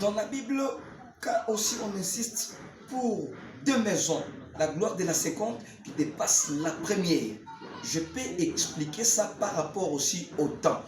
Dans la Bible, quand aussi on insiste pour deux maisons, la gloire de la seconde qui dépasse la première, je peux expliquer ça par rapport aussi au temps.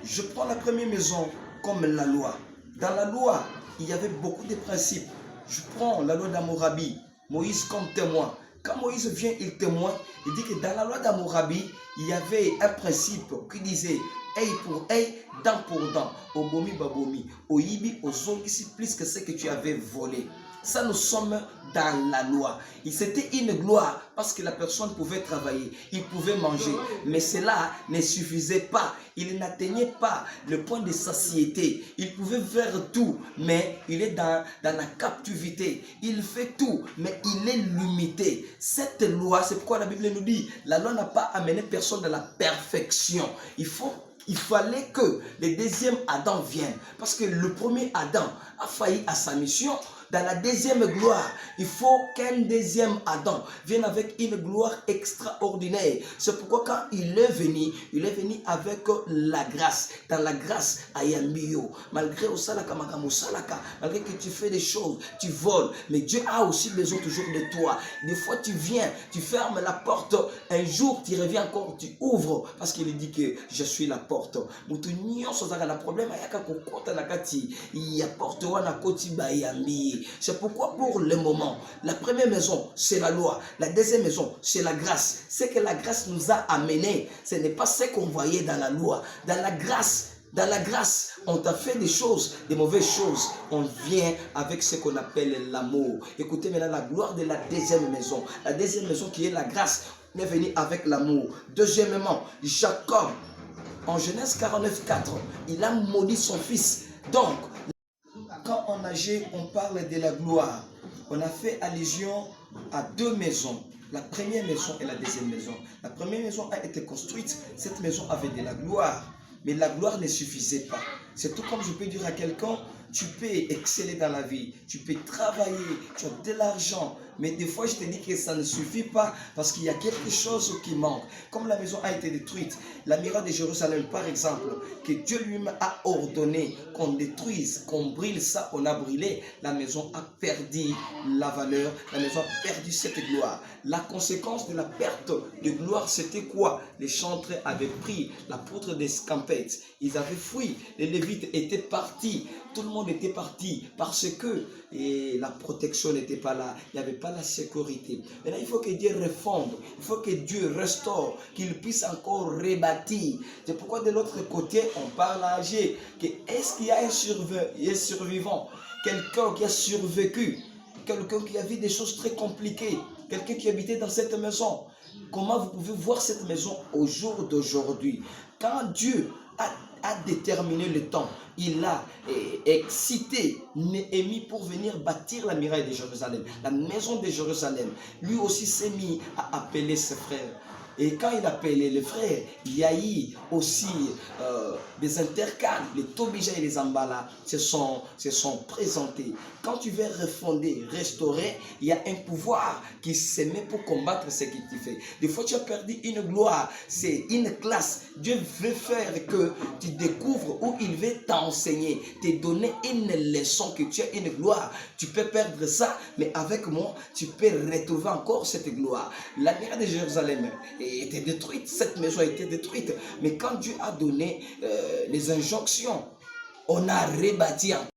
Je prends la première maison comme la loi. Dans la loi, il y avait beaucoup de principes. Je prends la loi d'Hammurabi, Moïse comme témoin. Quand Moïse vient, il témoigne, il dit que dans la loi d'Hammurabi, il y avait un principe qui disait œil pour œil, dent pour dent, obomi babomi, oyibi ozongisi plus que ce que tu avais volé. Ça, nous sommes dans la loi. C'était une gloire parce que la personne pouvait travailler, il pouvait manger. Mais cela ne suffisait pas. Il n'atteignait pas le point de satiété. Il pouvait faire tout, mais il est dans la captivité. Il fait tout, mais il est limité. Cette loi, c'est pourquoi la Bible nous dit, la loi n'a pas amené personne dans la perfection. Il fallait que le deuxième Adam vienne. Parce que le premier Adam a failli à sa mission. Dans la deuxième gloire, il faut qu'un deuxième Adam vienne avec une gloire extraordinaire. C'est pourquoi quand il est venu avec la grâce. Dans la grâce, ayambio. Malgré malgré que tu fais des choses, tu voles, mais Dieu a aussi besoin toujours de toi. Des fois, tu viens, tu fermes la porte. Un jour, tu reviens encore, tu ouvres. Parce qu'il dit que je suis la porte. C'est pourquoi pour le moment, la première maison, c'est la loi. La deuxième maison, c'est la grâce. Ce que la grâce nous a amené, ce n'est pas ce qu'on voyait dans la loi. Dans la grâce, on t'a fait des choses, des mauvaises choses. On vient avec ce qu'on appelle l'amour. Écoutez maintenant la gloire de la deuxième maison. La deuxième maison qui est la grâce, on est venu avec l'amour. Deuxièmement, Jacob, en Genèse 49:4, il a maudit son fils. Donc, quand on nageait, on parle de la gloire. On a fait allusion à deux maisons. La première maison et la deuxième maison. La première maison a été construite. Cette maison avait de la gloire. Mais la gloire ne suffisait pas. C'est tout comme je peux dire à quelqu'un, tu peux exceller dans la vie, tu peux travailler, tu as de l'argent. Mais des fois, je te dis que ça ne suffit pas parce qu'il y a quelque chose qui manque. Comme la maison a été détruite, la muraille de Jérusalem, par exemple, que Dieu lui-même a ordonné qu'on détruise, qu'on brûle ça, on a brûlé, la maison a perdu la valeur, la maison a perdu cette gloire. La conséquence de la perte de gloire, c'était quoi? Les chantres avaient pris la poutre des scampettes, ils avaient fui, les Lévites étaient partis, tout le monde était parti parce que la protection n'était pas là, il n'y avait pas la sécurité. Maintenant, il faut que Dieu refonde, il faut que Dieu restaure, qu'il puisse encore rebâtir. C'est pourquoi de l'autre côté, on parle à Agé, que est-ce qu'il y a un survivant, quelqu'un qui a survécu, quelqu'un qui a vu des choses très compliquées, quelqu'un qui habitait dans cette maison. Comment vous pouvez voir cette maison au jour d'aujourd'hui? Quand Dieu a déterminé le temps, il a excité Néhémie pour venir bâtir la muraille de Jérusalem, la maison de Jérusalem. Lui aussi s'est mis à appeler ses frères. Et quand il appelait les frères, il y a eu aussi des intercales. Les Tobija et les Ambala se sont présentés. Quand tu veux refonder, restaurer, il y a un pouvoir qui se met pour combattre ce que tu fais. Des fois, tu as perdu une gloire. C'est une classe. Dieu veut faire que tu découvres où il veut t'enseigner, te donner une leçon, que tu as une gloire. Tu peux perdre ça, mais avec moi, tu peux retrouver encore cette gloire. La muraille de Jérusalem était détruite, cette maison a été détruite. Mais quand Dieu a donné les injonctions, on a rebâti encore.